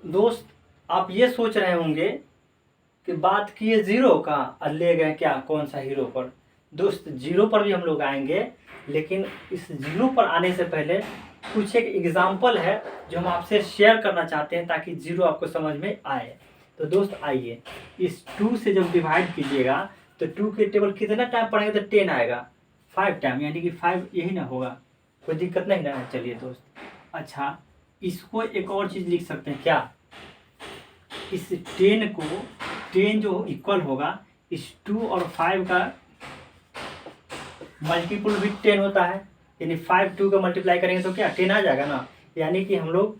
दोस्त आप ये सोच रहे होंगे कि बात किए जीरो का और ले गए क्या कौन सा हीरो पर। दोस्त जीरो पर भी हम लोग आएंगे, लेकिन इस जीरो पर आने से पहले कुछ एक एग्जाम्पल है जो हम आपसे शेयर करना चाहते हैं ताकि जीरो आपको समझ में आए। तो दोस्त आइए, इस 2 से जब डिवाइड कीजिएगा तो 2 के टेबल कितना टाइम पढ़ेंगे तो 10 आएगा, 5 टाइम, यानी कि 5 यही ना होगा, कोई दिक्कत नहीं ना। चलिए दोस्त, अच्छा इसको एक और चीज़ लिख सकते हैं क्या, इस 10 को 10 जो इक्वल होगा इस 2 और 5 का मल्टीपल भी 10 होता है, यानी 5 2 का मल्टीप्लाई करेंगे तो क्या 10 आ जाएगा ना। यानी कि हम लोग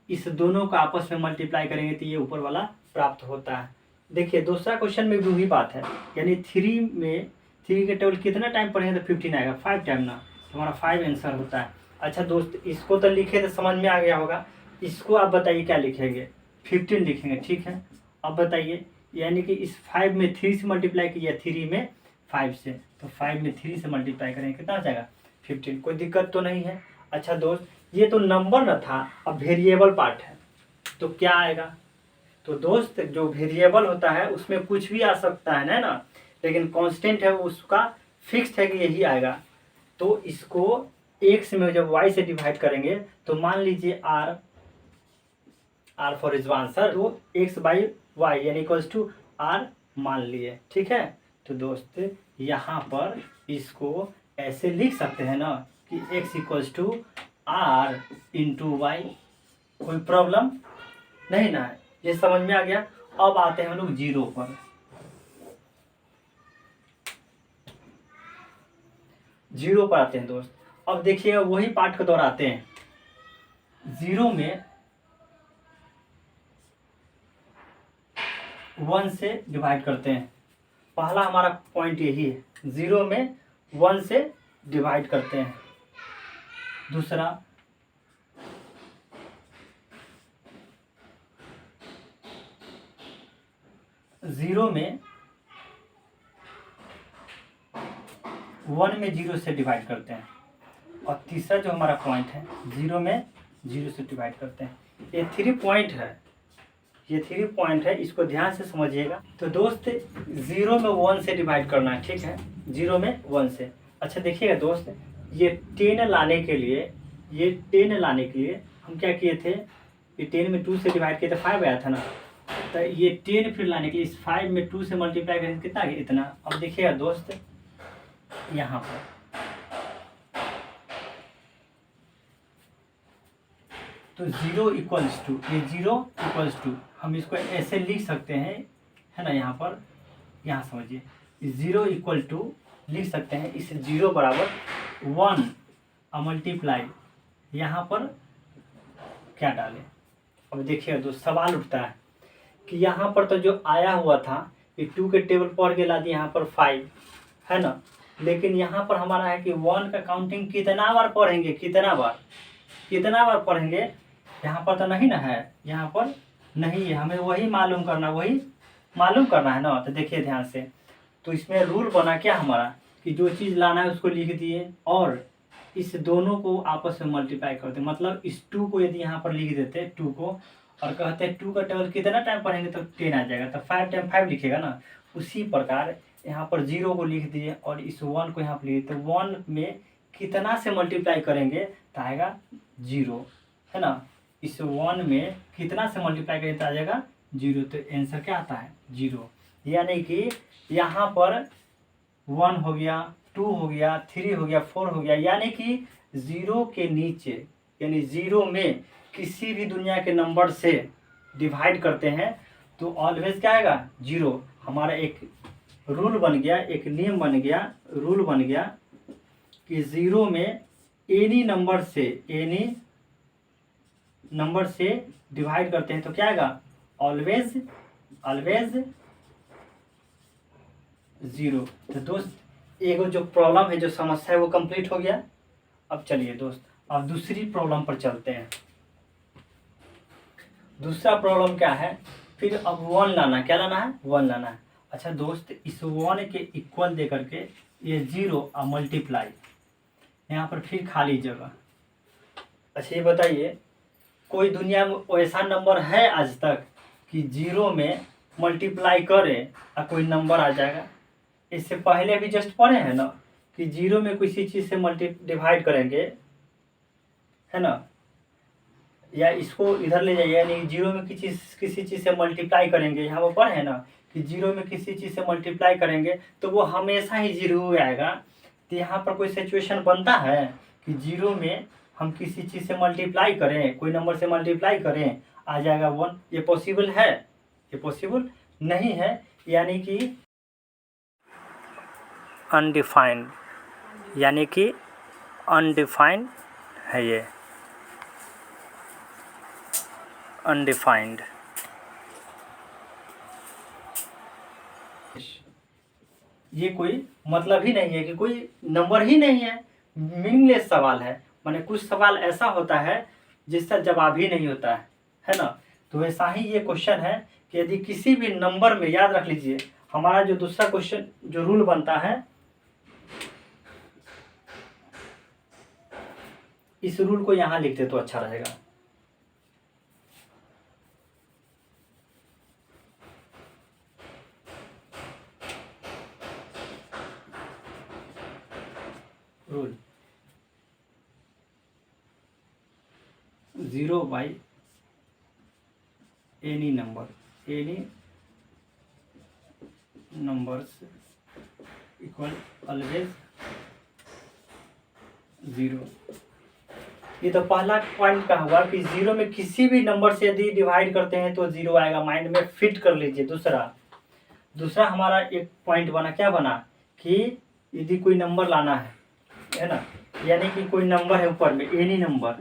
इस दोनों का आपस में मल्टीप्लाई करेंगे तो ये ऊपर वाला प्राप्त होता है। देखिए दूसरा क्वेश्चन में भी वही बात है, यानी 3 के टेबल कितना टाइम पढ़ेंगे तो 15 आएगा, 5 टाइम ना, हमारा 5 आंसर होता है। अच्छा दोस्त इसको तो लिखे तो समझ में आ गया होगा, इसको आप बताइए क्या लिखेंगे, 15 लिखेंगे, ठीक है। अब बताइए, यानी कि इस 5 में 3 से मल्टीप्लाई कीजिए, 3 में 5 से, तो 5 में 3 से मल्टीप्लाई करेंगे कितना आ जाएगा 15, कोई दिक्कत तो नहीं है। अच्छा दोस्त ये तो नंबर न था, अब वेरिएबल पार्ट है तो क्या आएगा। तो दोस्त जो वेरिएबल होता है उसमें कुछ भी आ सकता है ना, लेकिन कांस्टेंट है उसका फिक्स्ड है कि यही आएगा। तो इसको x में जब y से डिवाइड करेंगे तो मान लीजिए r फॉर इज आंसर, तो x बाई वाई यानी इक्वल्स टू r मान लिए, ठीक है। तो दोस्त यहाँ पर इसको ऐसे लिख सकते हैं ना कि x equals to r into Y, कोई प्रॉब्लम नहीं ना है, ये समझ में आ गया। अब आते हैं हम लोग जीरो पर। जीरो पर आते हैं दोस्त, अब देखिएगा वही पार्ट को दोहराते हैं। जीरो में 1 से डिवाइड करते हैं, पहला हमारा पॉइंट यही है, जीरो में 1 से डिवाइड करते हैं। दूसरा जीरो में 1 में 0 से डिवाइड करते हैं। और तीसरा जो हमारा पॉइंट है, जीरो में 0 से डिवाइड करते हैं। ये 3 पॉइंट है, ये 3 पॉइंट है, इसको ध्यान से समझिएगा। तो दोस्त जीरो में 1 से डिवाइड करना है, ठीक है, जीरो में 1 से। अच्छा देखिएगा दोस्त, ये 10 लाने के लिए, ये 10 लाने के लिए हम क्या किए थे, ये 10 में 2 से डिवाइड किए थे 5 आया था ना, तो ये 10 फिर लाने के लिए इस 5 में 2 से मल्टीप्लाई करेंगे कितना आ गया, इतना। अब देखिएगा दोस्त यहाँ पर तो 0 इक्वल्स टू, ये 0 इक्वल्स टू हम इसको ऐसे लिख सकते हैं, है ना। यहाँ पर यहाँ समझिए, 0 इक्वल टू लिख सकते हैं, इस 0 बराबर 1 मल्टीप्लाई यहाँ पर क्या डालें। अब देखिए दोस्त सवाल उठता है कि यहाँ पर तो जो आया हुआ था ये 2 के टेबल पढ़ के ला दिए यहाँ पर 5, है ना, लेकिन यहाँ पर हमारा है कि 1 का काउंटिंग कितना बार पढ़ेंगे, कितना बार पढ़ेंगे, यहाँ पर तो नहीं ना है, यहाँ पर नहीं है, हमें वही मालूम करना है ना। तो देखिए ध्यान से, तो इसमें रूल बना क्या हमारा कि जो चीज़ लाना है उसको लिख दिए और इस दोनों को आपस में मल्टीप्लाई करते, मतलब इस 2 को यदि यहाँ पर लिख देते 2 को और कहते हैं 2 का टेबल कितना टाइम पढ़ेंगे तो 10 आ जाएगा, तो 5 टाइम 5 लिखेगा ना। उसी प्रकार यहाँ पर 0 को लिख दिए और इस 1 को यहाँ पर लिख दिए, तो 1 में कितना से मल्टीप्लाई करेंगे तो आएगा 0, है ना। इस 1 में कितना से मल्टीप्लाई करेंगे तो आ जाएगा 0, तो आंसर क्या आता है 0। यानी कि यहाँ पर 1 हो गया, 2 हो गया, 3 हो गया, 4 हो गया, यानी कि 0 के नीचे, यानी 0 में किसी भी दुनिया के नंबर से डिवाइड करते हैं तो ऑलवेज क्या आएगा 0। हमारा एक रूल बन गया, एक नियम बन गया, रूल बन गया कि 0 में एनी नंबर से डिवाइड करते हैं तो क्या आएगा ऑलवेज 0। तो दोस्त एगो जो प्रॉब्लम है, जो समस्या है वो कंप्लीट हो गया। अब चलिए दोस्त अब दूसरी प्रॉब्लम पर चलते हैं। दूसरा प्रॉब्लम क्या है, फिर अब 1 लाना, क्या लाना है 1 लाना है। अच्छा दोस्त इस 1 के इक्वल दे करके ये 0 और मल्टीप्लाई, यहाँ पर फिर खाली जगह। अच्छा ये बताइए कोई दुनिया में ऐसा नंबर है आज तक कि जीरो में मल्टीप्लाई करे और कोई नंबर आ जाएगा? इससे पहले भी जस्ट पढ़े हैं ना कि जीरो में किसी चीज़ से डिवाइड करेंगे, है ना, या इसको इधर ले जाइए, यानी जीरो में किसी चीज़ से मल्टीप्लाई करेंगे, यहाँ पर पढ़े हैं ना कि जीरो में किसी चीज़ से मल्टीप्लाई करेंगे तो वो हमेशा ही जीरो आएगा। तो यहाँ पर कोई सिचुएशन बनता है कि जीरो में हम किसी चीज़ से मल्टीप्लाई करें, कोई नंबर से मल्टीप्लाई करें, आ जाएगा 1? ये पॉसिबल है? ये पॉसिबल नहीं है। यानी कि अनडिफाइंड, यानी कि अनडिफाइंड है, ये अनडिफाइंड। ये कोई मतलब ही नहीं है कि कोई नंबर ही नहीं है, मीनिंगलेस सवाल है। माने कुछ सवाल ऐसा होता है जिसका जवाब ही नहीं होता है ना। तो वैसा ही ये क्वेश्चन है कि यदि किसी भी नंबर में, याद रख लीजिए, हमारा जो दूसरा क्वेश्चन जो रूल बनता है, इस रूल को यहाँ लिखते तो अच्छा रहेगा। Rule 0 by any numbers equal always 0। ये तो पहला पॉइंट का हुआ कि जीरो में किसी भी नंबर से यदि डिवाइड करते हैं तो जीरो आएगा। माइंड में फिट कर लीजिए। दूसरा हमारा एक पॉइंट बना, क्या बना कि यदि कोई नंबर लाना है ना, यानी कि कोई नंबर है ऊपर में, any number,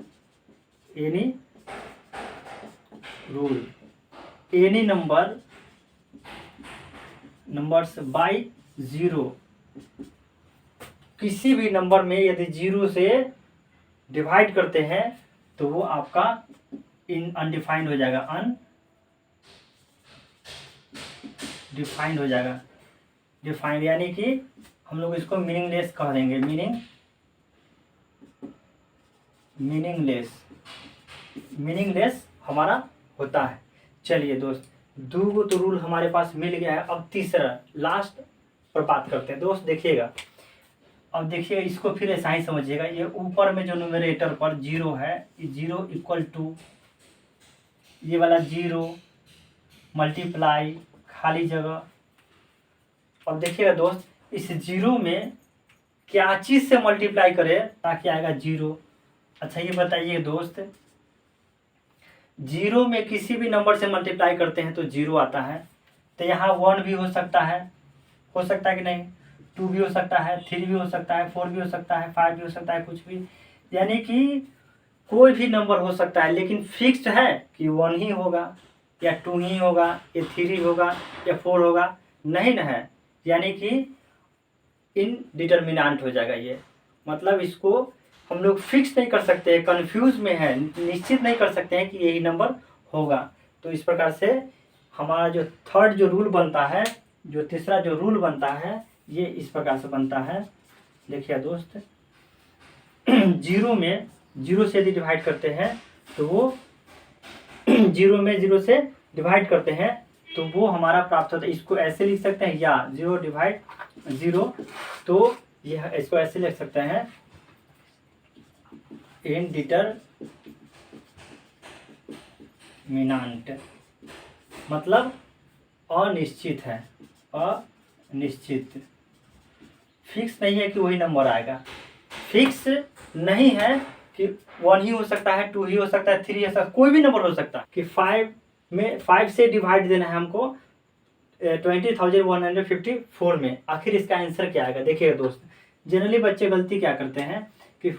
any rule, any numbers by 0, किसी भी नंबर में यदि 0 से डिवाइड करते हैं तो वो आपका अनडिफाइंड हो जाएगा, अनडिफाइंड हो जाएगा। डिफाइंड यानी कि हम लोग इसको मीनिंगलेस कह देंगे, मीनिंगलेस हमारा होता है। चलिए दोस्त, दो तो रूल हमारे पास मिल गया है। अब तीसरा लास्ट पर बात करते हैं। दोस्त देखिएगा, अब देखिए इसको फिर ऐसा ही समझिएगा। ये ऊपर में जो न्यूमरेटर पर 0 है, ये 0 इक्वल टू ये वाला 0 मल्टीप्लाई खाली जगह। अब देखिएगा दोस्त, इस 0 में क्या चीज़ से मल्टीप्लाई करें ताकि आएगा 0? अच्छा ये बताइए दोस्त, 0 में किसी भी नंबर से मल्टीप्लाई करते हैं तो 0 आता है। तो यहाँ 1 भी हो सकता है कि नहीं, 2 भी हो सकता है, 3 भी हो सकता है, 4 भी हो सकता है, 5 भी हो सकता है, कुछ भी, यानी कि कोई भी नंबर हो सकता है। लेकिन फिक्स्ड है कि 1 ही होगा या 2 ही होगा या 3 होगा या 4 होगा, नहीं ना है। यानी कि इनडिटर्मिनेंट हो जाएगा ये। मतलब इसको हम लोग फिक्स नहीं कर सकते, कंफ्यूज में है, निश्चित नहीं कर सकते हैं कि यही नंबर होगा। तो इस प्रकार से हमारा जो थर्ड जो रूल बनता है, जो तीसरा जो रूल बनता है, ये इस प्रकार से बनता है। देखिए दोस्त, 0 से यदि डिवाइड करते हैं तो वो 0 में 0 से डिवाइड करते हैं तो वो हमारा प्राप्त होता है। इसको ऐसे लिख सकते हैं, या 0 डिवाइड 0, तो यह इसको ऐसे लिख सकते हैं, इनडिटरमिनेंट, मतलब अनिश्चित है, अनिश्चित, फिक्स नहीं है कि वही नंबर आएगा। फिक्स नहीं है कि 1 ही हो सकता है, 2 ही हो सकता है, 3 हो सकता है, कोई भी नंबर हो सकता है। कि 5 से डिवाइड देना है हमको 20,154 में। आखिर इसका आंसर क्या आएगा? देखिएगा दोस्त, जनरली बच्चे गलती क्या करते हैं कि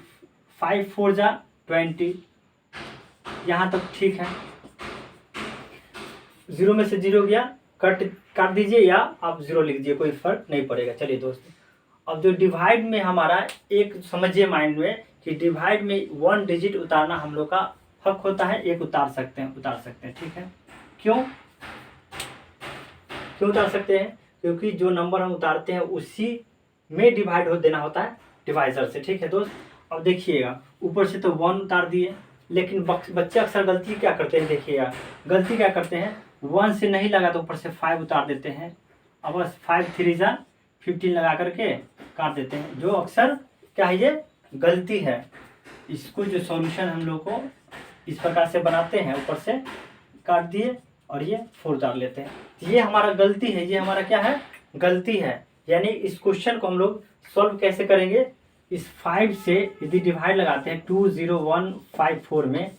5 4 जा 20, यहाँ तक ठीक है, 0 में से 0 गया, काट दीजिए या आप 0 लिख दीजिए, कोई फर्क नहीं पड़ेगा। चलिए दोस्त, अब जो डिवाइड में हमारा एक समझिए माइंड में कि डिवाइड में 1 डिजिट उतारना हम लोग का हक होता है। एक उतार सकते हैं, ठीक है। क्यों उतार सकते हैं? क्योंकि जो नंबर हम उतारते हैं उसी में डिवाइड देना होता है डिवाइजर से, ठीक है दोस्त। अब देखिएगा, ऊपर से तो 1 उतार दिए, लेकिन बच्चे अक्सर गलती क्या करते हैं, देखिएगा गलती क्या करते हैं, 1 से नहीं लगा तो ऊपर से 5 उतार देते हैं। अब बस 5 3 जा 15 लगा करके काट देते हैं, जो अक्सर क्या है, ये गलती है। इसको जो सॉल्यूशन हम लोग को इस प्रकार से बनाते हैं, ऊपर से काट दिए और ये 4 उतार लेते हैं। ये हमारा गलती है, ये हमारा क्या है, गलती है। यानी इस क्वेश्चन को हम लोग सॉल्व कैसे करेंगे, इस 5 से यदि डिवाइड लगाते हैं 2 0 1 5 4 में,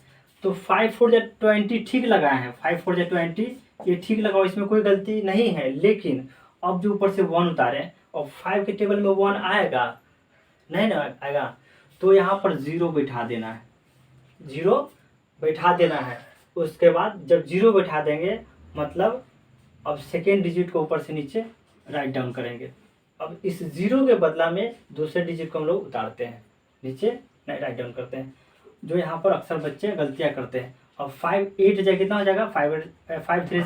तो 5 4 जा 20 ठीक लगाए हैं, 5 4 जा 20 ये ठीक लगाओ, इसमें कोई गलती नहीं है। लेकिन अब जो ऊपर से 1 उतारे और 5 के टेबल में 1 आएगा नहीं ना आएगा, तो यहाँ पर 0 बैठा देना है, 0 बैठा देना है। उसके बाद जब 0 बैठा देंगे मतलब अब सेकेंड डिजिट को ऊपर से नीचे राइट डाउन करेंगे। अब इस 0 के बदला में दूसरे डिजिट को हम लोग उतारते हैं, नीचे नहीं राइट डाउन करते हैं, जो यहाँ पर अक्सर बच्चे गलतियाँ करते हैं। अब 5 8 जाए कितना हो जाएगा, 5 3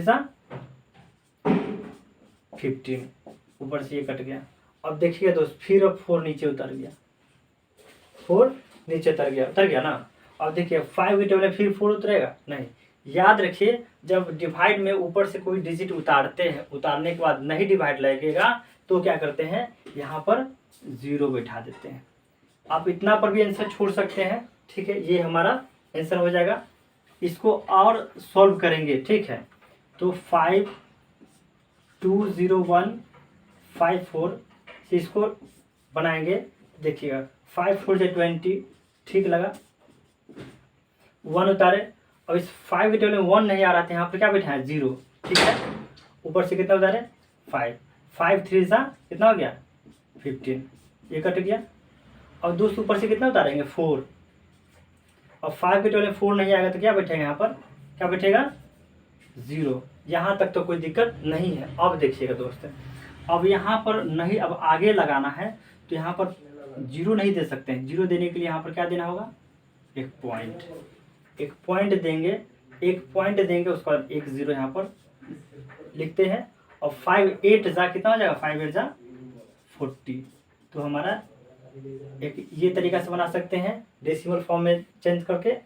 सा 15, ऊपर से ये कट गया। अब देखिए दोस्त, फिर अब 4 नीचे उतर गया, 4 नीचे उतर गया ना। अब देखिए 5 के टेबल में फिर 4 उतरेगा नहीं। याद रखिए, जब डिवाइड में ऊपर से कोई डिजिट उतारते हैं, उतारने के बाद नहीं डिवाइड लगेगा तो क्या करते हैं, यहाँ पर 0 बैठा देते हैं। आप इतना पर भी आंसर छोड़ सकते हैं, ठीक है, ये हमारा आंसर हो जाएगा। इसको और सॉल्व करेंगे, ठीक है, तो 5 2 0 1 5 4 से इसको बनाएंगे। देखिएगा 5 4 से 20 ठीक लगा, 1 उतारे। अब इस 5 के टेबल में 1 नहीं आ रहा था, यहाँ पर क्या बैठा है 0, ठीक है। ऊपर से कितना उतारे 5 5 3 सा कितना हो गया 15, ये कट गया। अब दोस्त ऊपर से कितना उतारेंगे 4। अब 5 के टेबल में 4 नहीं आएगा तो क्या बैठेगा, यहाँ पर क्या बैठेगा 0। यहाँ तक तो कोई दिक्कत नहीं है। अब देखिएगा दोस्त, अब यहाँ पर नहीं, अब आगे लगाना है तो यहाँ पर 0 नहीं दे सकते हैं। 0 देने के लिए यहाँ पर क्या देना होगा, एक पॉइंट देंगे, उसके बाद एक 0 यहाँ पर लिखते हैं। और 5 8 जा कितना हो जाएगा, 5 8 जा 40। तो हमारा एक ये तरीका से बना सकते हैं, डेसिमल फॉर्म में चेंज करके।